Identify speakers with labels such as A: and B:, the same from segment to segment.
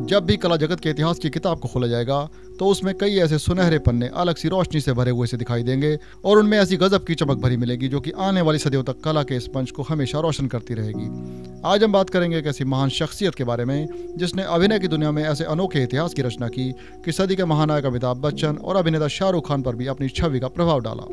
A: जब भी कला जगत के इतिहास की किताब को खोला जाएगा तो उसमें कई ऐसे सुनहरे पन्ने अलग सी रोशनी से भरे हुए से दिखाई देंगे और उनमें ऐसी गजब की चमक भरी मिलेगी जो कि आने वाली सदियों तक कला के इस मंच को हमेशा रोशन करती रहेगी। आज हम बात करेंगे एक ऐसी महान शख्सियत के बारे में जिसने अभिनय की दुनिया में ऐसे अनोखे इतिहास की रचना की कि सदी के महानायक अमिताभ बच्चन और अभिनेता शाहरुख खान पर भी अपनी छवि का प्रभाव डाला।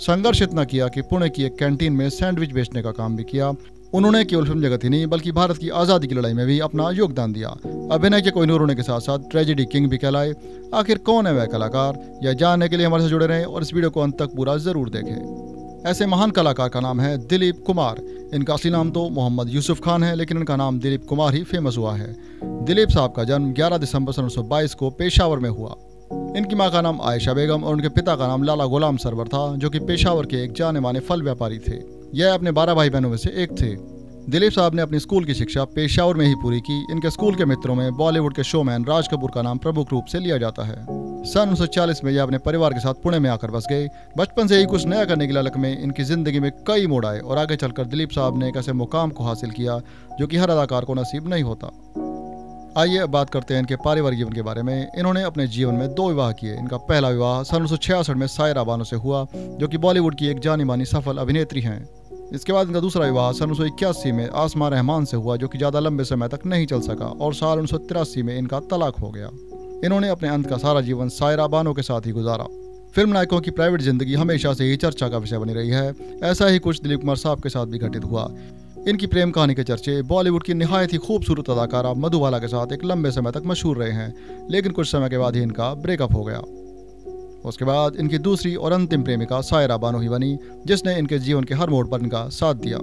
A: संघर्ष इतना किया कि पुणे की एक कैंटीन में सैंडविच बेचने का काम भी किया। उन्होंने केवल फिल्म जगत ही नहीं बल्कि भारत की आज़ादी की लड़ाई में भी अपना योगदान दिया। अभिनय के कोहिनूर होने के साथ साथ ट्रेजेडी किंग भी कहलाए। आखिर कौन है वह कलाकार, यह जानने के लिए हमारे साथ जुड़े रहें और इस वीडियो को अंत तक पूरा जरूर देखें। ऐसे महान कलाकार का नाम है दिलीप कुमार। इनका असली नाम तो मोहम्मद यूसुफ खान है, लेकिन इनका नाम दिलीप कुमार ही फेमस हुआ है। दिलीप साहब का जन्म 11 दिसंबर 1922 को पेशावर में हुआ। इनकी मां का नाम आयशा बेगम और उनके पिता का नाम लाला गुलाम सरवर था, जो कि पेशावर के एक जाने माने फल व्यापारी थे। यह अपने 12 भाई बहनों में से एक थे। दिलीप साहब ने अपनी स्कूल की शिक्षा पेशावर में ही पूरी की। इनके स्कूल के मित्रों में बॉलीवुड के शोमैन राज कपूर का नाम प्रमुख रूप से लिया जाता है। सन 1940 में यह अपने परिवार के साथ पुणे में आकर बस गए। बचपन से ही कुछ नया करने की ललक में इनकी जिंदगी में कई मोड़ आए और आगे चलकर दिलीप साहब ने एक ऐसे मुकाम को हासिल किया जो कि हर अदाकार को नसीब नहीं होता। आइए अब बात करते हैं इनके पारिवारिक जीवन के बारे में। इन्होंने अपने जीवन में 2 विवाह किए। इनका पहला विवाह सन 1966 में सायरा बानो से हुआ, जो कि बॉलीवुड की एक जानी मानी सफल अभिनेत्री हैं। इसके बाद इनका दूसरा विवाह सन 1981 में आसमा रहमान से हुआ, जो कि ज़्यादा लंबे समय तक नहीं चल सका और साल 1983 में इनका तलाक हो गया। इन्होंने अपने अंत का सारा जीवन सायरा बानो के साथ ही गुजारा। फिल्म नायकों की प्राइवेट जिंदगी हमेशा से ही चर्चा का विषय बनी रही है। ऐसा ही कुछ दिलीप कुमार साहब के साथ भी घटित हुआ। इनकी प्रेम कहानी के चर्चे बॉलीवुड की निहायत ही खूबसूरत अदाकारा मधुबाला के साथ एक लंबे समय तक मशहूर रहे हैं, लेकिन कुछ समय के बाद ही इनका ब्रेकअप हो गया। उसके बाद इनकी दूसरी और अंतिम प्रेमिका सायरा बानो ही बनी, जिसने इनके जीवन के हर मोड़ पर इनका साथ दिया।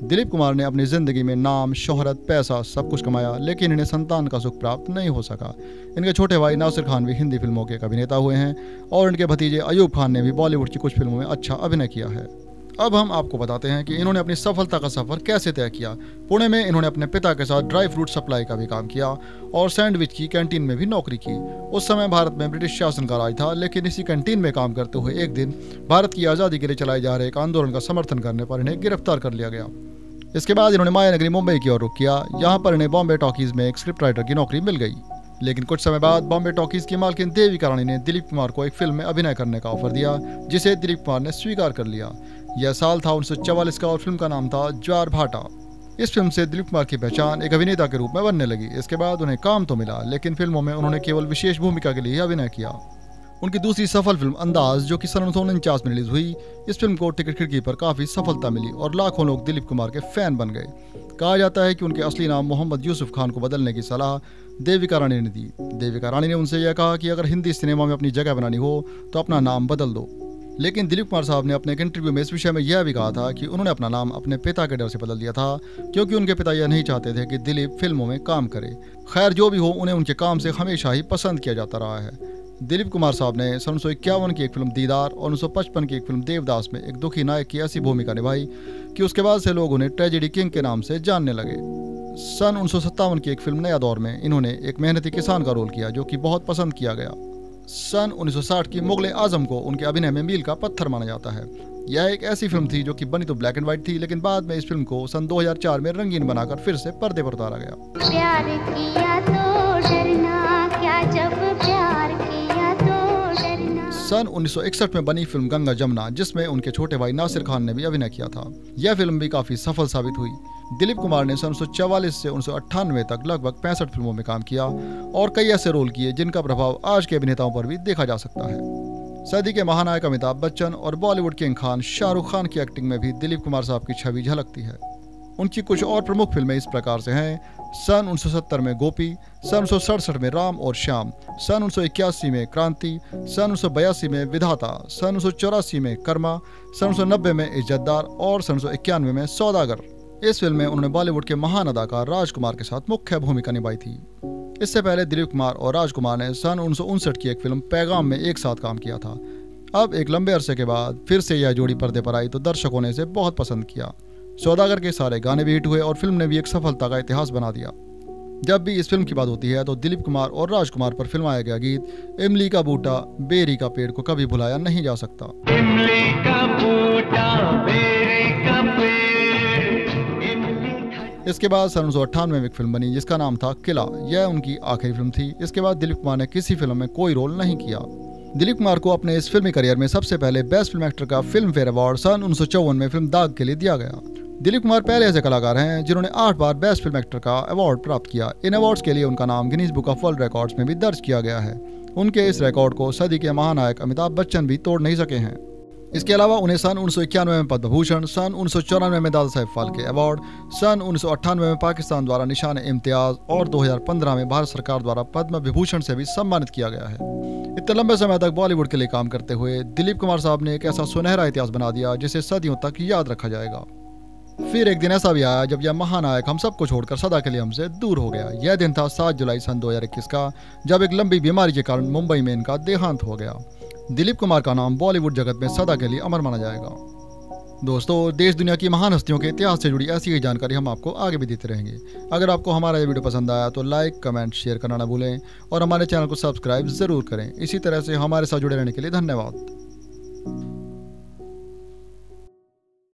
A: दिलीप कुमार ने अपनी जिंदगी में नाम, शोहरत, पैसा सब कुछ कमाया, लेकिन इन्हें संतान का सुख प्राप्त नहीं हो सका। इनके छोटे भाई नासिर खान भी हिंदी फिल्मों के एक अभिनेता हुए हैं और इनके भतीजे अयूब खान ने भी बॉलीवुड की कुछ फिल्मों में अच्छा अभिनय किया है। अब हम आपको बताते हैं कि इन्होंने अपनी सफलता का सफर कैसे तय किया। पुणे में इन्होंने अपने पिता के साथ ड्राई फ्रूट सप्लाई का भी काम किया और सैंडविच की कैंटीन में भी नौकरी की। उस समय भारत में ब्रिटिश शासन का राज था, लेकिन इसी कैंटीन में काम करते हुए एक दिन भारत की आज़ादी के लिए चलाए जा रहे एक आंदोलन का समर्थन करने पर इन्हें गिरफ्तार कर लिया गया। इसके बाद इन्होंने माया नगरी मुंबई की ओर रुख किया। यहाँ पर इन्हें बॉम्बे टॉकीज में एक स्क्रिप्ट राइटर की नौकरी मिल गई। लेकिन कुछ समय बाद बॉम्बे टॉकीज की मालकिन देविका रानी ने दिलीप कुमार को एक फिल्म में अभिनय करने का ऑफर दिया, जिसे दिलीप कुमार ने स्वीकार कर लिया। यह साल था 1944 का और फिल्म का नाम था ज्वार भाटा। इस फिल्म से दिलीप कुमार की पहचान एक अभिनेता के रूप में बनने लगी। इसके बाद उन्हें काम तो मिला, लेकिन फिल्मों में उन्होंने केवल विशेष भूमिका के लिए ही अभिनय किया। उनकी दूसरी सफल फिल्म अंदाज, जो कि सन 1949 में रिलीज हुई, इस फिल्म को टिकट खिड़की पर काफी सफलता मिली और लाखों लोग दिलीप कुमार के फैन बन गए। कहा जाता है कि उनके असली नाम मोहम्मद यूसुफ खान को बदलने की सलाह देविका रानी ने दी। देविका रानी ने उनसे यह कहा कि अगर हिंदी सिनेमा में अपनी जगह बनानी हो तो अपना नाम बदल दो। लेकिन दिलीप कुमार साहब ने अपने एक इंटरव्यू में इस विषय में यह भी कहा था कि उन्होंने अपना नाम अपने पिता के डर से बदल दिया था, क्योंकि उनके पिता यह नहीं चाहते थे कि दिलीप फिल्मों में काम करे। खैर जो भी हो, उन्हें उनके काम से हमेशा ही पसंद किया जाता रहा है। दिलीप कुमार साहब ने सन 1951 की एक फिल्म दीदार और 1955 की एक फिल्म देवदास में एक दुखी नायक की ऐसी भूमिका निभाई कि उसके बाद से लोग उन्हें ट्रेजेडी किंग के नाम से जानने लगे। सन 1957 की एक फिल्म नया दौर में इन्होंने एक मेहनती किसान का रोल किया, जो कि बहुत पसंद किया गया। सन 1960 की मुगले आजम को उनके अभिनय में मील का पत्थर माना जाता है। यह एक ऐसी फिल्म थी जो कि बनी तो ब्लैक एंड व्हाइट थी, लेकिन बाद में इस फिल्म को सन 2004 में रंगीन बनाकर फिर से पर्दे पर उतारा गया।
B: प्यार किया तो डरना क्या, जब प्यार किया तो डरना।
A: सन 1961 में बनी फिल्म गंगा जमुना, जिसमें उनके छोटे भाई नासिर खान ने भी अभिनय किया था। यह फिल्म भी काफी सफल साबित हुई। दिलीप कुमार ने सन 1944 से 1998 तक लगभग 65 फिल्मों में काम किया और कई ऐसे रोल किए जिनका प्रभाव आज के अभिनेताओं पर भी देखा जा सकता है। सदी के महानायक अमिताभ बच्चन और बॉलीवुड किंग खान शाहरुख खान की एक्टिंग में भी दिलीप कुमार साहब की छवि झलकती है। उनकी कुछ और प्रमुख फिल्में इस प्रकार से हैं: सन 1970 में गोपी, सन 1967 में राम और श्याम, सन 1981 में क्रांति, सन 1982 में विधाता, सन 1984 में कर्मा, सन 1990 में इज्जतदार और सन 1991 में सौदागर। इस फिल्म में उन्होंने बॉलीवुड के महान अदाकार राजकुमार के साथ मुख्य भूमिका निभाई थी। इससे पहले दिलीप कुमार और राजकुमार ने सन 1959 की एक फिल्म पैगाम में एक साथ काम किया था। अब एक लंबे अरसे के बाद फिर से यह जोड़ी पर्दे पर आई तो दर्शकों ने इसे बहुत पसंद किया। सौदागर के सारे गाने भी हिट हुए और फिल्म ने भी एक सफलता का इतिहास बना दिया। जब भी इस फिल्म की बात होती है तो दिलीप कुमार और राजकुमार पर फिल्माया गया गीत इमली का बूटा बेरी का पेड़ को कभी भुलाया नहीं जा सकता। इसके बाद सन 1998 में एक फिल्म बनी जिसका नाम था किला। यह उनकी आखिरी फिल्म थी। इसके बाद दिलीप कुमार ने किसी फिल्म में कोई रोल नहीं किया। दिलीप कुमार को अपने इस फिल्मी करियर में सबसे पहले बेस्ट फिल्म एक्टर का फिल्म फेयर अवार्ड सन 1954 में फिल्म दाग के लिए दिया गया। दिलीप कुमार पहले ऐसे कलाकार हैं जिन्होंने 8 बार बेस्ट फिल्म एक्टर का अवार्ड प्राप्त किया। इन अवार्ड्स के लिए उनका नाम Guinness book of world records में भी दर्ज किया गया है। उनके इस रिकॉर्ड को सदी के महानायक अमिताभ बच्चन भी तोड़ नहीं सके हैं। इसके अलावा उन्हें सन 1991 में पद्म भूषण, सन 1994 में दादा साहेब फाल्के अवार्ड, सन 1998 में पाकिस्तान द्वारा निशान इम्तियाज और 2015 में भारत सरकार द्वारा पद्म विभूषण से भी सम्मानित किया गया है। इतने लंबे समय तक बॉलीवुड के लिए काम करते हुए दिलीप कुमार साहब ने एक ऐसा सुनहरा इतिहास बना दिया जिसे सदियों तक याद रखा जाएगा। फिर एक दिन ऐसा भी आया जब यह महानायक हम सबको छोड़कर सदा के लिए हमसे दूर हो गया। यह दिन था 7 जुलाई सन 2021 का, जब एक लंबी बीमारी के कारण मुंबई में इनका देहांत हो गया। दिलीप कुमार का नाम बॉलीवुड जगत में सदा के लिए अमर माना जाएगा। दोस्तों, देश दुनिया की महान हस्तियों के इतिहास से जुड़ी ऐसी ही जानकारी हम आपको आगे भी देते रहेंगे। अगर आपको हमारा ये वीडियो पसंद आया तो लाइक, कमेंट, शेयर करना ना भूलें और हमारे चैनल को सब्सक्राइब जरूर करें। इसी तरह से हमारे साथ जुड़े रहने के लिए धन्यवाद।